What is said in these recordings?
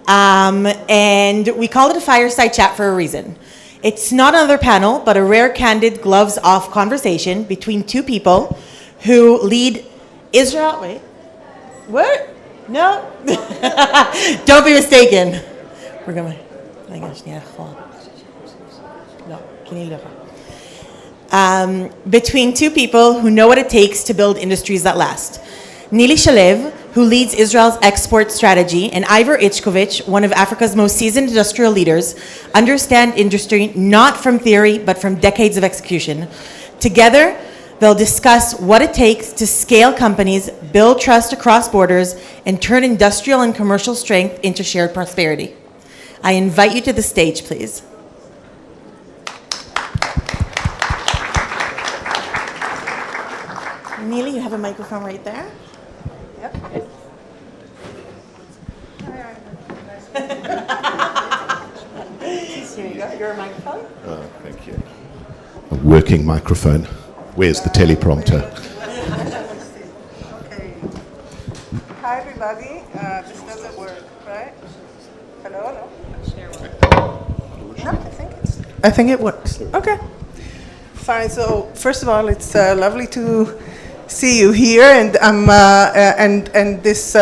And we call it a fireside chat for a reason. It's not another panel, but a rare, candid, gloves-off conversation between two people who lead Israel. Wait, what? No, don't be mistaken. We're gonna. No, between two people who know what it takes to build industries that last. Nili Shalev, who leads Israel's export strategy, and Ivor Ichikowitz, one of Africa's most seasoned industrial leaders, understand industry not from theory, but from decades of execution. Together, they'll discuss what it takes to scale companies, build trust across borders, and turn industrial and commercial strength into shared prosperity. I invite you to the stage, please. Nili, you have a microphone right there. Yep. Here you go. Your microphone. Oh, thank you. A working microphone. Where's the teleprompter? Okay. Hi, everybody. This doesn't work, right? Hello? No, I think it works. Okay. Fine. So first of all, it's lovely to see you here, and this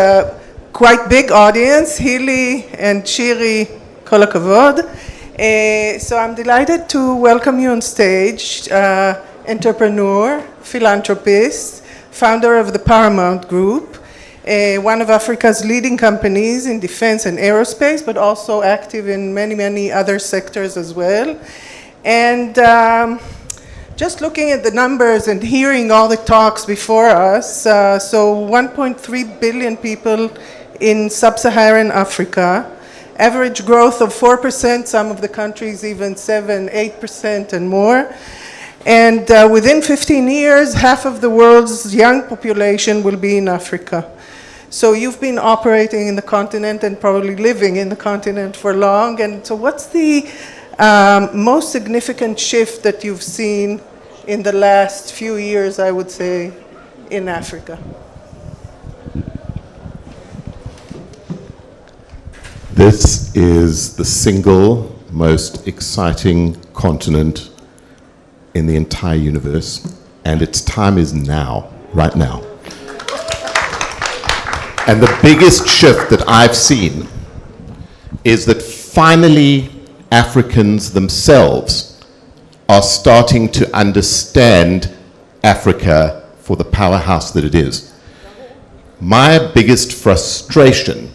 quite big audience, Hili and Shiri, kol hakavod. So I'm delighted to welcome you on stage, entrepreneur, philanthropist, founder of the Paramount Group, one of Africa's leading companies in defense and aerospace, but also active in many, many other sectors as well. And just looking at the numbers and hearing all the talks before us, so 1.3 billion people in sub-Saharan Africa, average growth of 4%, some of the countries even 7, 8% and more. And within 15 years, half of the world's young population will be in Africa. So you've been operating in the continent and probably living in the continent for long. And so what's the most significant shift that you've seen in the last few years, I would say, in Africa? This is the single most exciting continent in the entire universe, and its time is now, right now. And the biggest shift that I've seen is that finally Africans themselves are starting to understand Africa for the powerhouse that it is. My biggest frustration,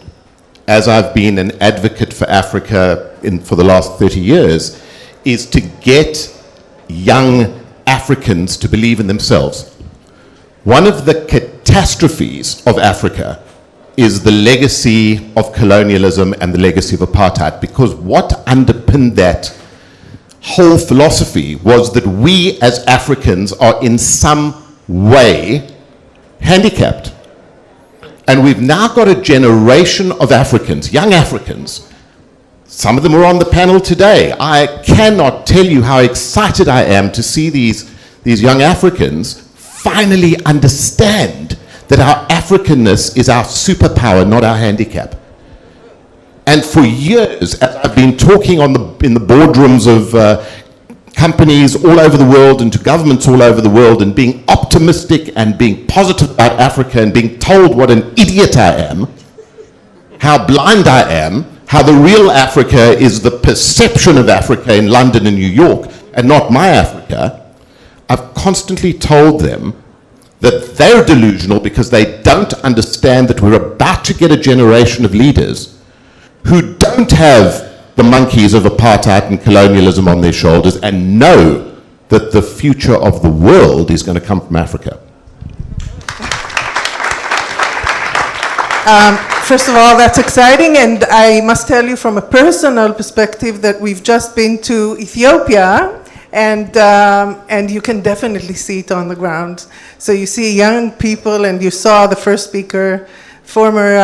as I've been an advocate for Africa for the last 30 years, is to get young Africans to believe in themselves. One of the catastrophes of Africa is the legacy of colonialism and the legacy of apartheid, because what underpinned that whole philosophy was that we as Africans are in some way handicapped. And we've now got a generation of Africans, young Africans. Some of them are on the panel today. I cannot tell you how excited I am to see these young Africans finally understand that our Africanness is our superpower, not our handicap. And for years, as I've been talking in the boardrooms of companies all over the world and to governments all over the world, and being optimistic and being positive about Africa and being told what an idiot I am, how blind I am, how the real Africa is the perception of Africa in London and New York and not my Africa, I've constantly told them that they're delusional because they don't understand that we're about to get a generation of leaders who don't have the monkeys of apartheid and colonialism on their shoulders and know that the future of the world is going to come from Africa. First of all, that's exciting, and I must tell you from a personal perspective that we've just been to Ethiopia, and you can definitely see it on the ground. So you see young people, and you saw the first speaker, former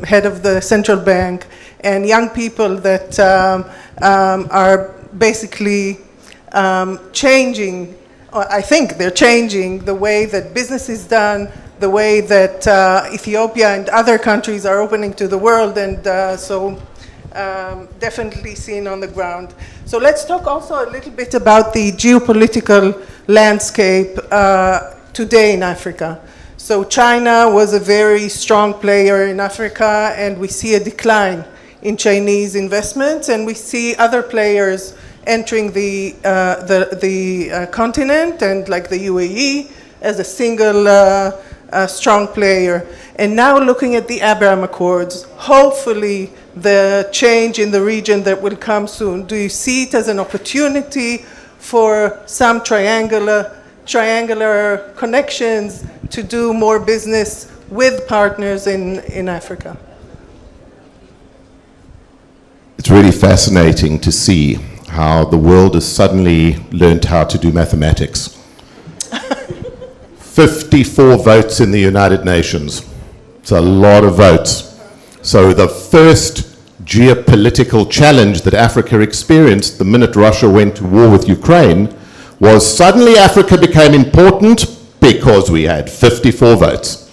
head of the central bank, and young people that are basically changing, or I think they're changing the way that business is done, the way that Ethiopia and other countries are opening to the world, and definitely seen on the ground. So let's talk also a little bit about the geopolitical landscape today in Africa. So China was a very strong player in Africa, and we see a decline in Chinese investments, and we see other players entering the continent, and like the UAE as a single strong player. And now looking at the Abraham Accords, hopefully the change in the region that will come soon, do you see it as an opportunity for some triangular connections to do more business with partners in Africa? It's really fascinating to see how the world has suddenly learned how to do mathematics. 54 votes in the United Nations. It's a lot of votes. So the first geopolitical challenge that Africa experienced the minute Russia went to war with Ukraine was suddenly Africa became important because we had 54 votes.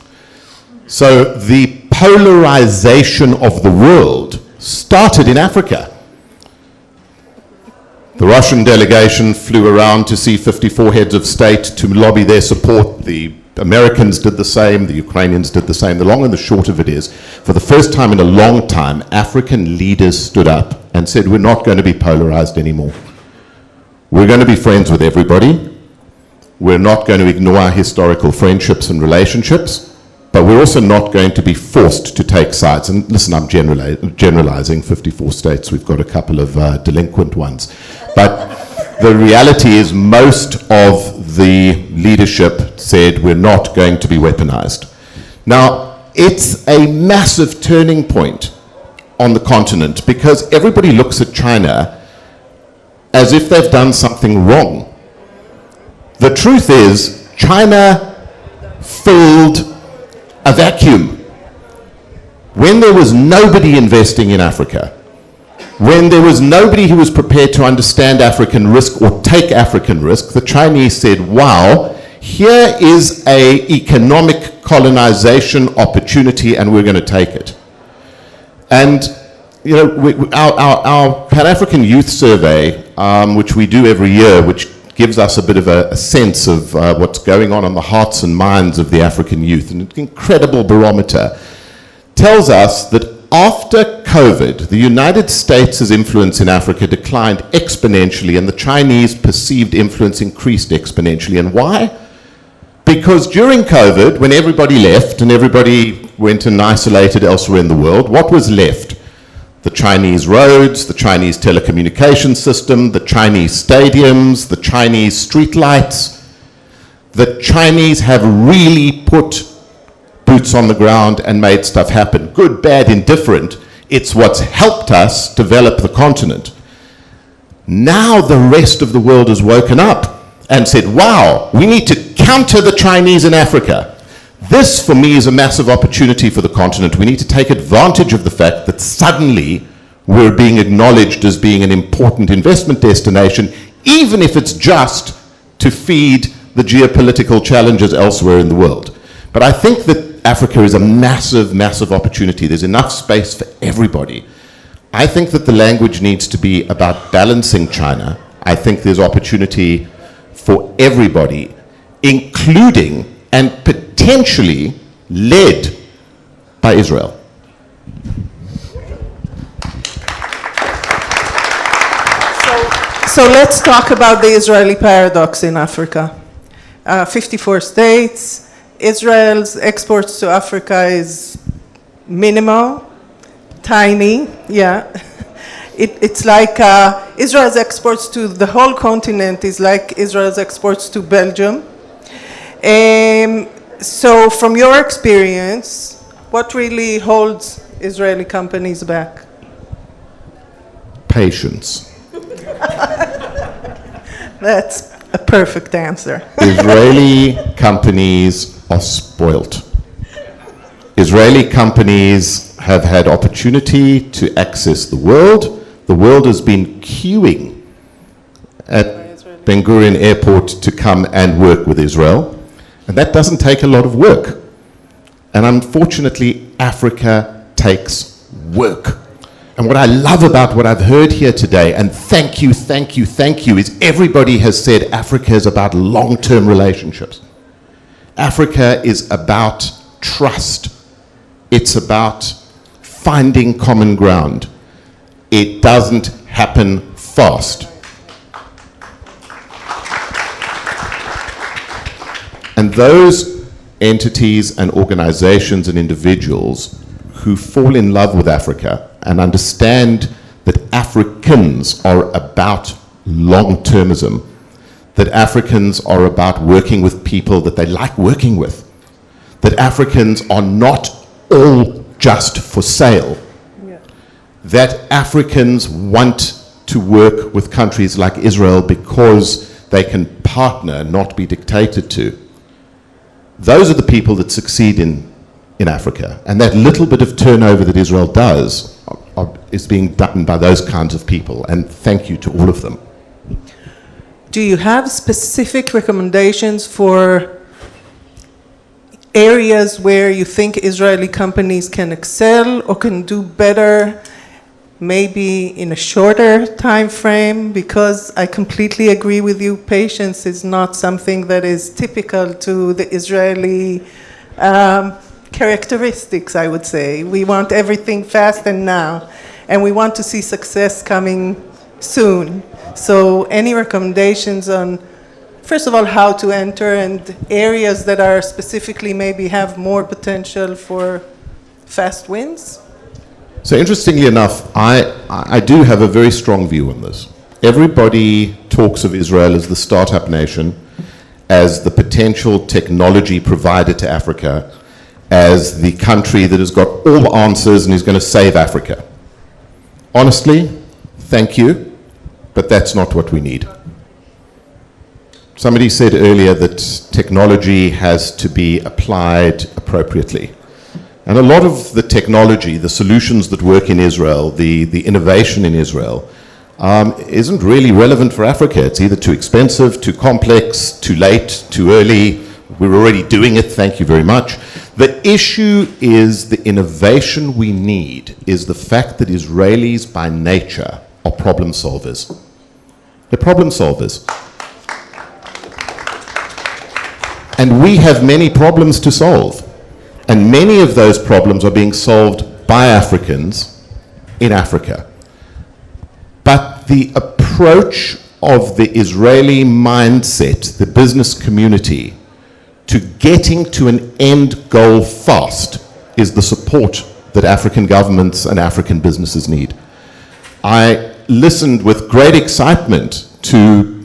So the polarization of the world started in Africa. The Russian delegation flew around to see 54 heads of state to lobby their support. The Americans did the same, the Ukrainians did the same. The long and the short of it is, for the first time in a long time, African leaders stood up and said, we're not going to be polarized anymore. We're going to be friends with everybody. We're not going to ignore our historical friendships and relationships, but we're also not going to be forced to take sides. And listen, I'm generalizing 54 states. We've got a couple of delinquent ones. But the reality is most of the leadership said we're not going to be weaponized. Now, it's a massive turning point on the continent because everybody looks at China as if they've done something wrong. The truth is, China filled a vacuum. When there was nobody investing in Africa, when there was nobody who was prepared to understand African risk or take African risk, the Chinese said, wow, here is an economic colonization opportunity and we're going to take it. And you know, our Pan-African Youth Survey, which we do every year, which gives us a bit of a sense of what's going on the hearts and minds of the African youth, an incredible barometer, tells us that after COVID, the United States' influence in Africa declined exponentially and the Chinese perceived influence increased exponentially. And why? Because during COVID, when everybody left and everybody went and isolated elsewhere in the world, what was left? The Chinese roads, the Chinese telecommunication system, the Chinese stadiums, the Chinese streetlights. The Chinese have really put boots on the ground and made stuff happen. Good, bad, indifferent. It's what's helped us develop the continent. Now the rest of the world has woken up and said, wow, we need to counter the Chinese in Africa. This, for me, is a massive opportunity for the continent. We need to take advantage of the fact that suddenly we're being acknowledged as being an important investment destination, even if it's just to feed the geopolitical challenges elsewhere in the world. But I think that Africa is a massive, massive opportunity. There's enough space for everybody. I think that the language needs to be about balancing China. I think there's opportunity for everybody, including and potentially led by Israel. So let's talk about the Israeli paradox in Africa. 54 states. Israel's exports to Africa is minimal, tiny, yeah. It's like Israel's exports to the whole continent is like Israel's exports to Belgium. So from your experience, what really holds Israeli companies back? Patience. That's a perfect answer. Israeli companies are spoilt. Israeli companies have had opportunity to access the world. The world has been queuing at Ben Gurion Airport to come and work with Israel. And that doesn't take a lot of work. And unfortunately, Africa takes work. And what I love about what I've heard here today, and thank you, is everybody has said Africa is about long-term relationships. Africa is about trust. It's about finding common ground. It doesn't happen fast. And those entities and organizations and individuals who fall in love with Africa and understand that Africans are about long-termism, that Africans are about working with people that they like working with, that Africans are not all just for sale, that Africans want to work with countries like Israel because they can partner, not be dictated to. Those are the people that succeed in Africa. And that little bit of turnover that Israel does is being done by those kinds of people. And thank you to all of them. Do you have specific recommendations for areas where you think Israeli companies can excel or can do better, maybe in a shorter time frame? Because I completely agree with you, patience is not something that is typical to the Israeli characteristics, I would say. We want everything fast and now, and we want to see success coming soon. So any recommendations on, first of all, how to enter, and areas that are specifically maybe have more potential for fast wins? So interestingly enough, I do have a very strong view on this. Everybody talks of Israel as the startup nation, as the potential technology provider to Africa, as the country that has got all the answers and is going to save Africa. Honestly, thank you, but that's not what we need. Somebody said earlier that technology has to be applied appropriately. And a lot of the technology, the solutions that work in Israel, the innovation in Israel, isn't really relevant for Africa. It's either too expensive, too complex, too late, too early. We're already doing it, thank you very much. The issue is the innovation we need is the fact that Israelis by nature are problem solvers. They're problem solvers. And we have many problems to solve. And many of those problems are being solved by Africans in Africa. But the approach of the Israeli mindset, the business community, to getting to an end goal fast is the support that African governments and African businesses need. I listened with great excitement to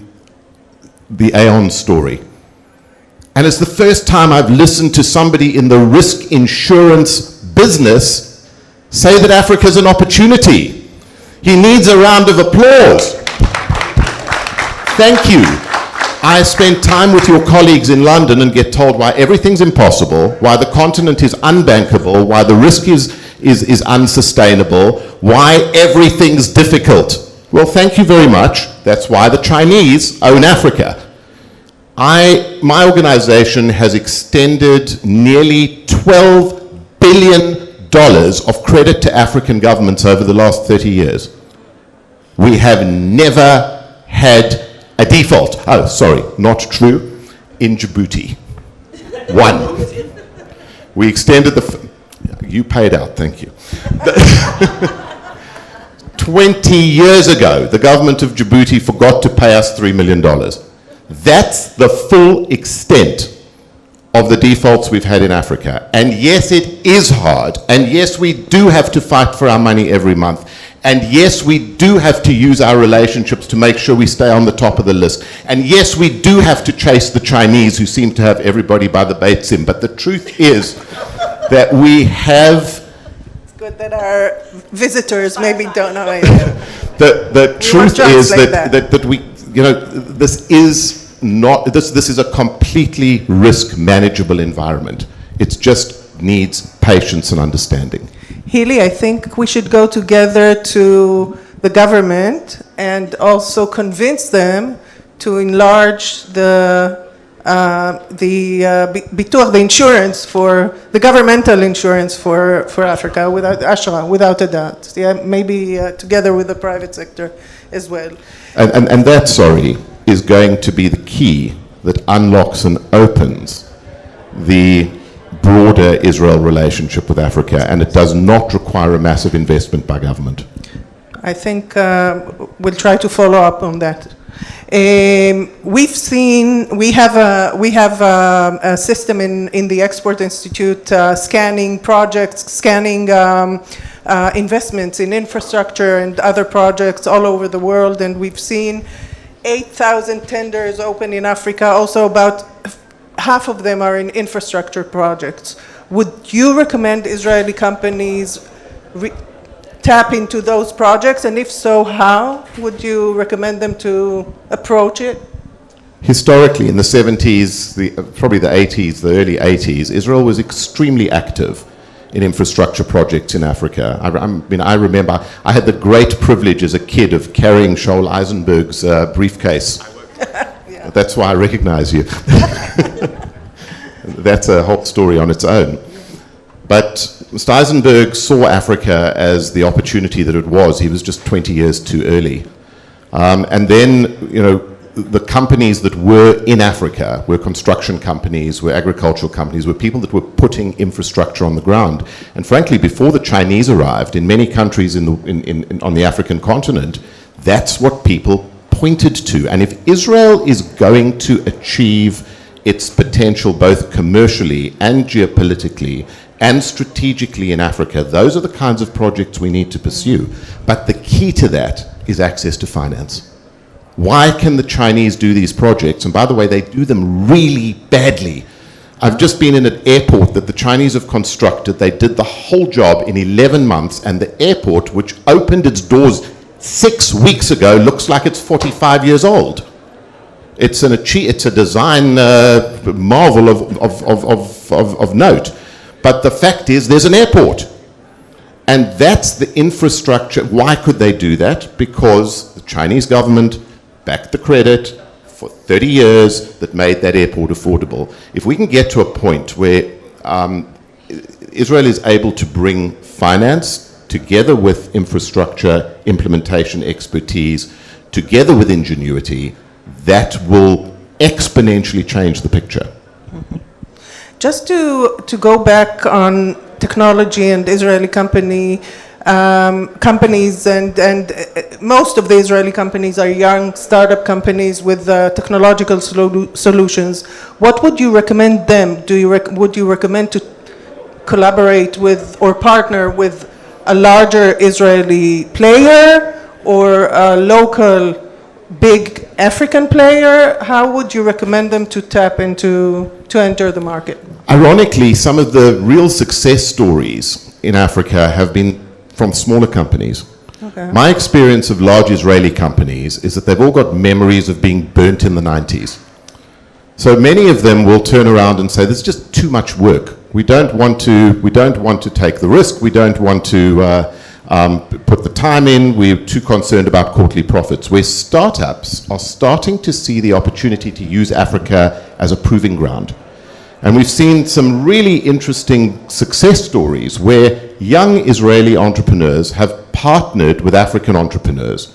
the Aon story. And it's the first time I've listened to somebody in the risk insurance business say that Africa is an opportunity. He needs a round of applause. Thank you. I spend time with your colleagues in London and get told why everything's impossible, why the continent is unbankable, why the risk is unsustainable, why everything's difficult. Well, thank you very much. That's why the Chinese own Africa. My organization has extended nearly $12 billion of credit to African governments over the last 30 years. We have never had a default. Oh, sorry, not true. In Djibouti. One. We extended you paid out, thank you. 20 years ago, the government of Djibouti forgot to pay us $3 million. That's the full extent of the defaults we've had in Africa. And yes, it is hard. And yes, we do have to fight for our money every month. And yes, we do have to use our relationships to make sure we stay on the top of the list. And yes, we do have to chase the Chinese who seem to have everybody by the baitsim. But the truth is that we have... It's good that our visitors maybe don't know anything. The truth is that we... You know, this is not, this is a completely risk manageable environment. It just needs patience and understanding. Hili, I think we should go together to the government and also convince them to enlarge the the insurance the governmental insurance for Africa, without a doubt. Yeah, maybe together with the private sector as well. And that, is going to be the key that unlocks and opens the broader Israel relationship with Africa, and it does not require a massive investment by government. I think we'll try to follow up on that. We have a system in the Export Institute scanning projects, scanning investments in infrastructure and other projects all over the world, and we've seen 8,000 tenders open in Africa. Also, about half of them are in infrastructure projects. Would you recommend Israeli companies tap into those projects, and if so, how would you recommend them to approach it? Historically, in the 70s, probably the 80s, the early 80s, Israel was extremely active in infrastructure projects in Africa. I remember I had the great privilege as a kid of carrying Shaul Eisenberg's briefcase. Yeah. That's why I recognize you. That's a whole story on its own. But Mr. Eisenberg saw Africa as the opportunity that it was. He was just 20 years too early. And then, the companies that were in Africa were construction companies, were agricultural companies, were people that were putting infrastructure on the ground. And frankly, before the Chinese arrived, in many countries on the African continent, that's what people pointed to. And if Israel is going to achieve its potential both commercially and geopolitically and strategically in Africa, those are the kinds of projects we need to pursue. But the key to that is access to finance. Why can the Chinese do these projects? And by the way, they do them really badly. I've just been in an airport that the Chinese have constructed. They did the whole job in 11 months, and the airport, which opened its doors 6 weeks ago, looks like it's 45 years old. It's a design marvel of note. But the fact is, there's an airport. And that's the infrastructure. Why could they do that? Because the Chinese government backed the credit for 30 years that made that airport affordable. If we can get to a point where Israel is able to bring finance together with infrastructure, implementation expertise, together with ingenuity, that will exponentially change the picture. Mm-hmm. Just to go back on technology and Israeli companies, and most of the Israeli companies are young startup companies with technological solutions. What would you recommend them? Would you recommend to collaborate with or partner with a larger Israeli player or a local big African player? How would you recommend them to tap into to enter the market? Ironically, some of the real success stories in Africa have been from smaller companies. Okay. My experience of large Israeli companies is that they've all got memories of being burnt in the 90s. So many of them will turn around and say, there's just too much work. We don't want to take the risk. We don't want to put the time in. We're too concerned about quarterly profits. Where startups are starting to see the opportunity to use Africa as a proving ground. And we've seen some really interesting success stories where young Israeli entrepreneurs have partnered with African entrepreneurs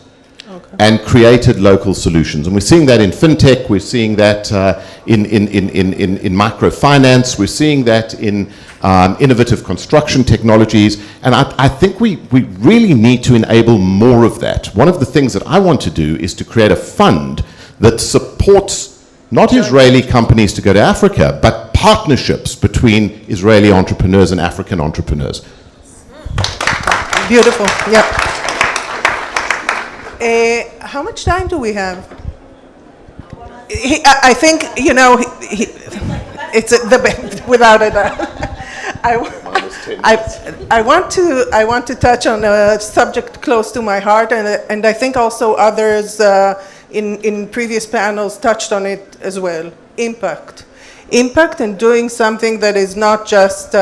and created local solutions. And we're seeing that in fintech, we're seeing that in microfinance, we're seeing that in innovative construction technologies. And I think we really need to enable more of that. One of the things that I want to do is to create a fund that supports not Israeli companies to go to Africa, but partnerships between Israeli entrepreneurs and African entrepreneurs. Beautiful, yeah. How much time do we have? I think, it's without a doubt. I want to touch on a subject close to my heart, and I think also others in previous panels touched on it as well. Impact and doing something that is not just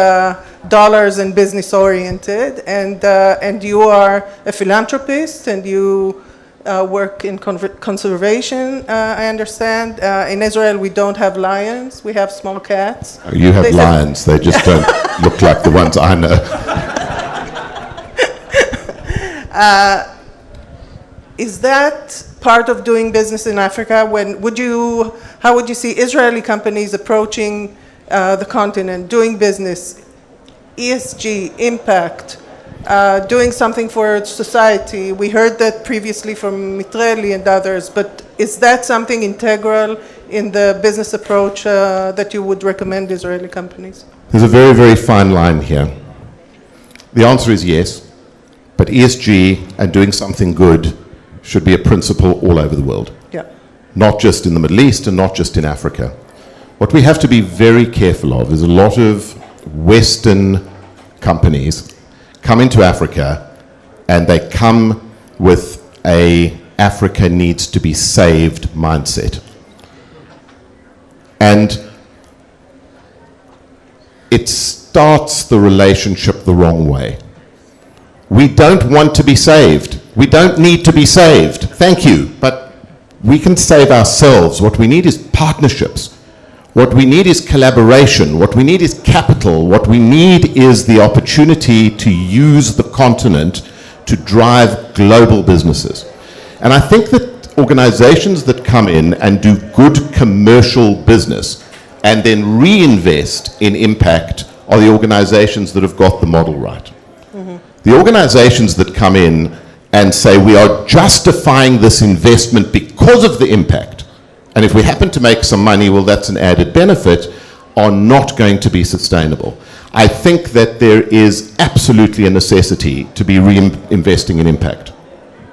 dollars and business oriented, and you are a philanthropist, and you work in conservation, I understand. In Israel, we don't have lions. We have small cats. You have lions. They just don't look like the ones I know. Is that part of doing business in Africa? How would you see Israeli companies approaching the continent, doing business, ESG, impact, doing something for society? We heard that previously from Mitreli and others, but is that something integral in the business approach that you would recommend Israeli companies? There's a very, very fine line here. The answer is yes, but ESG and doing something good should be a principle all over the world. Yeah. Not just in the Middle East and not just in Africa. What we have to be very careful of is a lot of Western companies come into Africa and they come with a Africa needs to be saved mindset. And it starts the relationship the wrong way. We don't want to be saved. We don't need to be saved. Thank you. But we can save ourselves. What we need is partnerships. What we need is collaboration. What we need is capital. What we need is the opportunity to use the continent to drive global businesses. And I think that organizations that come in and do good commercial business and then reinvest in impact are the organizations that have got the model right. Mm-hmm. The organizations that come in and say we are justifying this investment because of the impact, and if we happen to make some money, well, that's an added benefit, are not going to be sustainable. I think that there is absolutely a necessity to be reinvesting in impact,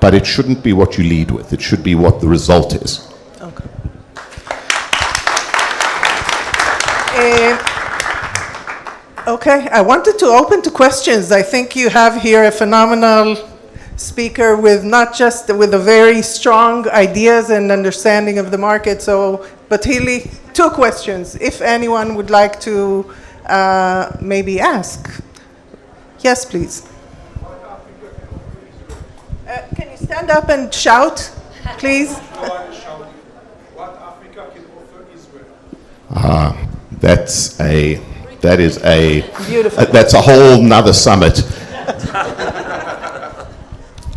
but it shouldn't be what you lead with. It should be what the result is. Okay. Okay, I wanted to open to questions. I think you have here a phenomenal speaker with not just with a very strong ideas and understanding of the market. But Hili, 2 questions, if anyone would like to maybe ask. Yes, please. Can you stand up and shout, please? What Africa can offer Israel? That's a whole nother summit.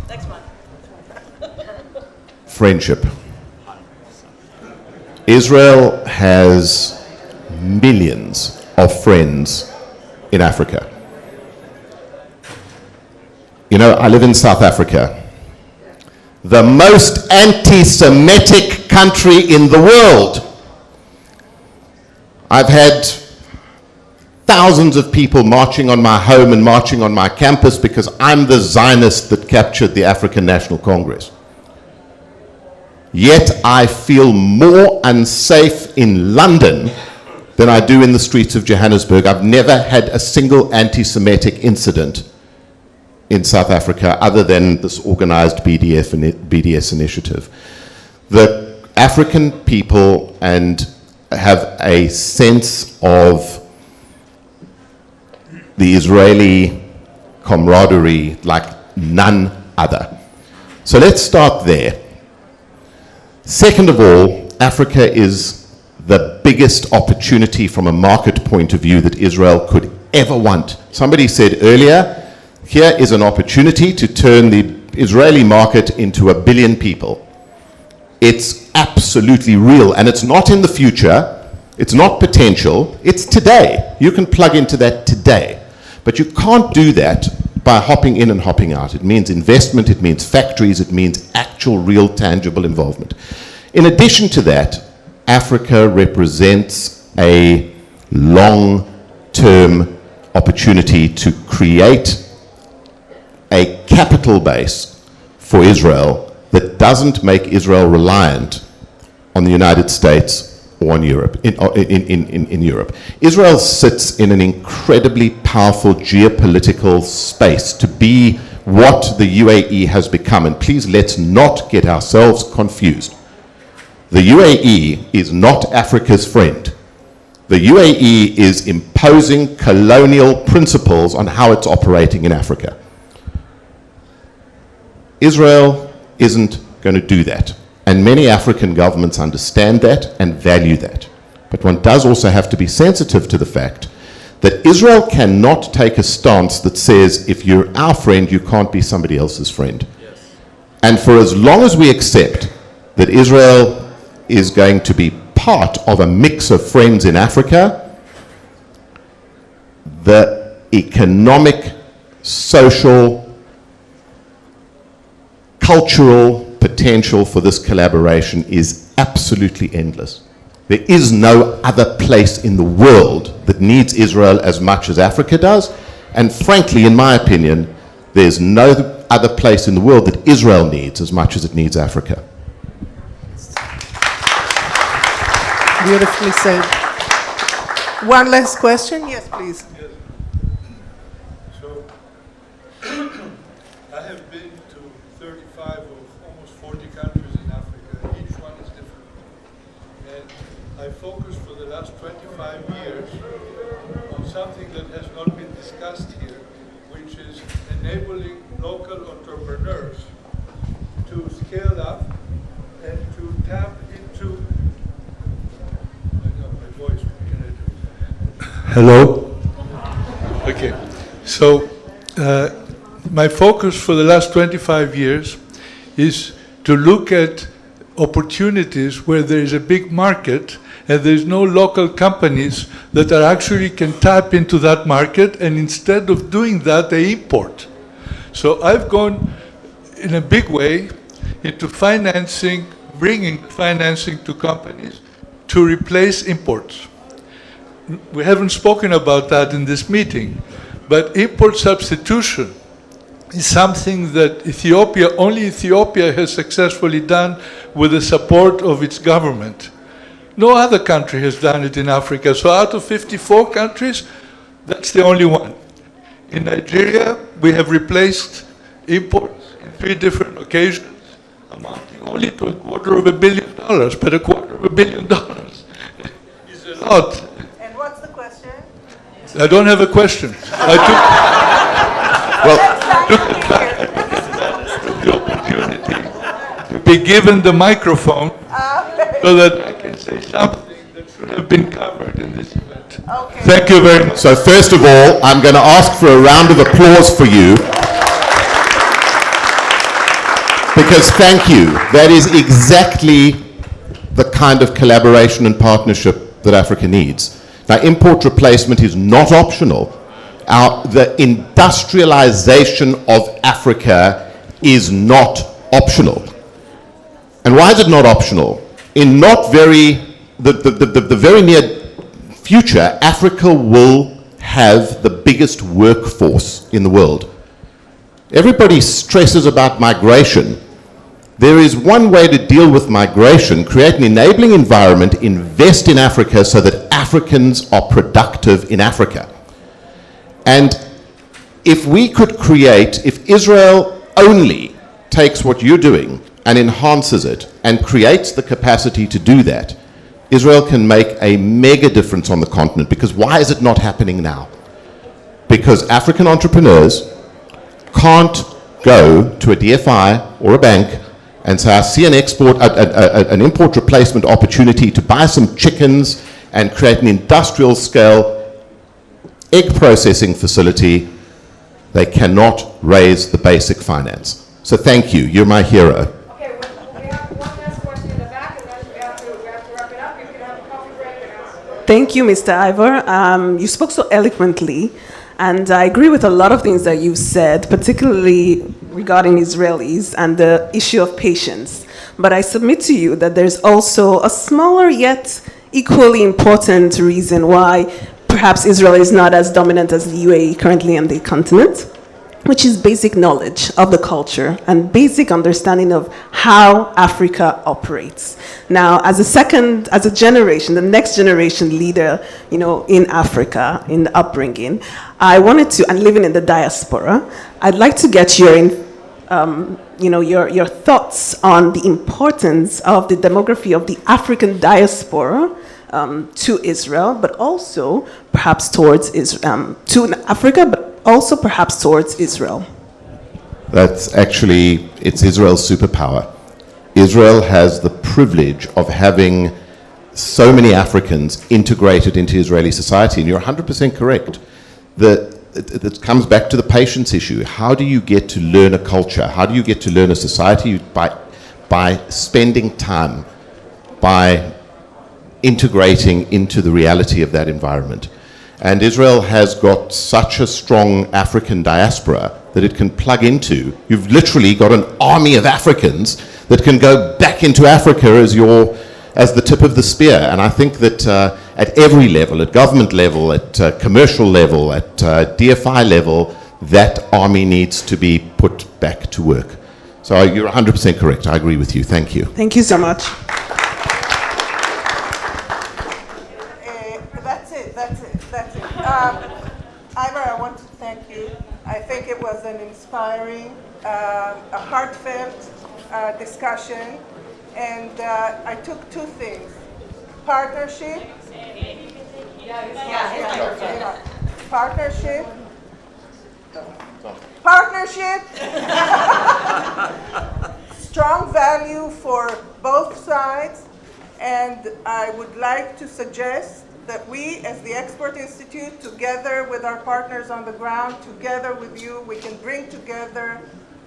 Next one. Friendship. Israel has millions of friends in Africa. You know, I live in South Africa, the most anti-Semitic country in the world. I've had thousands of people marching on my home and marching on my campus because I'm the Zionist that captured the African National Congress. Yet I feel more unsafe in London than I do in the streets of Johannesburg. I've never had a single anti-Semitic incident in South Africa other than this organized BDS initiative. The African people have a sense of the Israeli camaraderie like none other. So let's start there. Second of all, Africa is the biggest opportunity from a market point of view that Israel could ever want. Somebody said earlier, here is an opportunity to turn the Israeli market into 1 billion people. It's absolutely real, and it's not in the future, it's not potential, it's today. You can plug into that today. But you can't do that by hopping in and hopping out. It means investment, it means factories, it means actual, real, tangible involvement. In addition to that, Africa represents a long-term opportunity to create a capital base for Israel that doesn't make Israel reliant on the United States or on Europe, in Europe. Israel sits in an incredibly powerful geopolitical space to be what the UAE has become. And please, let's not get ourselves confused. The UAE is not Africa's friend. The UAE is imposing colonial principles on how it's operating in Africa. Israel isn't going to do that. And many African governments understand that and value that. But one does also have to be sensitive to the fact that Israel cannot take a stance that says, if you're our friend, you can't be somebody else's friend. Yes. And for as long as we accept that Israel is going to be part of a mix of friends in Africa, the economic, social, cultural potential for this collaboration is absolutely endless. There is no other place in the world that needs Israel as much as Africa does. And frankly, in my opinion, there's no other place in the world that Israel needs as much as it needs Africa. Beautifully said. One last question? Yes, please. Yes. So, I have been to 35 of almost 40 countries in Africa. Each one is different. And I focused for the last 25 years on something that has not been discussed here, which is enabling local entrepreneurs to scale up and to tap into. I got my voice. What can I do? Hello? Okay. So, my focus for the last 25 years is to look at opportunities where there is a big market and there's no local companies that are actually can tap into that market, and instead of doing that, they import. So I've gone in a big way into financing, bringing financing to companies to replace imports. We haven't spoken about that in this meeting, but import substitution is something that only Ethiopia has successfully done with the support of its government. No other country has done it in Africa. So out of 54 countries, that's the only one. In Nigeria, we have replaced imports in 3 different occasions, amounting only to $250 million, but $250 million is a lot. And what's the question? I don't have a question. The opportunity to be given the microphone so that I can say something that should have been covered in this event. Okay. Thank you very much. So first of all, I'm going to ask for a round of applause for you. Because thank you. That is exactly the kind of collaboration and partnership that Africa needs. Now, import replacement is not optional. The industrialization of Africa is not optional. And why is it not optional? In the very near future, Africa will have the biggest workforce in the world. Everybody stresses about migration. There is one way to deal with migration: create an enabling environment, invest in Africa so that Africans are productive in Africa. And if Israel only takes what you're doing and enhances it and creates the capacity to do that, Israel can make a mega difference on the continent. Because why is it not happening now? Because African entrepreneurs can't go to a DFI or a bank and say, I see an import replacement opportunity to buy some chickens and create an industrial scale egg processing facility. They cannot raise the basic finance. So thank you. You're my hero. Okay, we have one last question in the back, and then we have to wrap it up. You can have a coffee break and Thank you, Mr. Ivor. You spoke so eloquently, and I agree with a lot of things that you said, particularly regarding Israelis and the issue of patience. But I submit to you that there's also a smaller yet equally important reason why perhaps Israel is not as dominant as the UAE currently on the continent, which is basic knowledge of the culture and basic understanding of how Africa operates. Now, as a generation, the next generation leader, in Africa, in the upbringing, I wanted to, and living in the diaspora, I'd like to get your thoughts on the importance of the demography of the African diaspora to Israel, but also perhaps towards Israel, to Africa, but also perhaps towards Israel. It's Israel's superpower. Israel has the privilege of having so many Africans integrated into Israeli society, and you're 100% correct. It comes back to the patience issue. How do you get to learn a culture? How do you get to learn a society? By spending time, by integrating into the reality of that environment. And Israel has got such a strong African diaspora that it can plug into. You've literally got an army of Africans that can go back into Africa as the tip of the spear. And I think that at every level, at government level, at commercial level, at DFI level, that army needs to be put back to work. So you're 100% correct. I agree with you. Thank you. Thank you so much. That's it. Ivor, I want to thank you. I think it was an inspiring, a heartfelt discussion, and I took two things: partnership, partnership, strong value for both sides, and I would like to suggest that we, as the Export Institute, together with our partners on the ground, together with you, we can bring together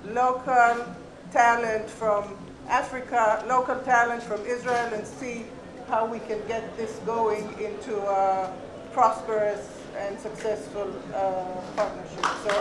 local talent from Africa, local talent from Israel, and see how we can get this going into a prosperous and successful partnership. So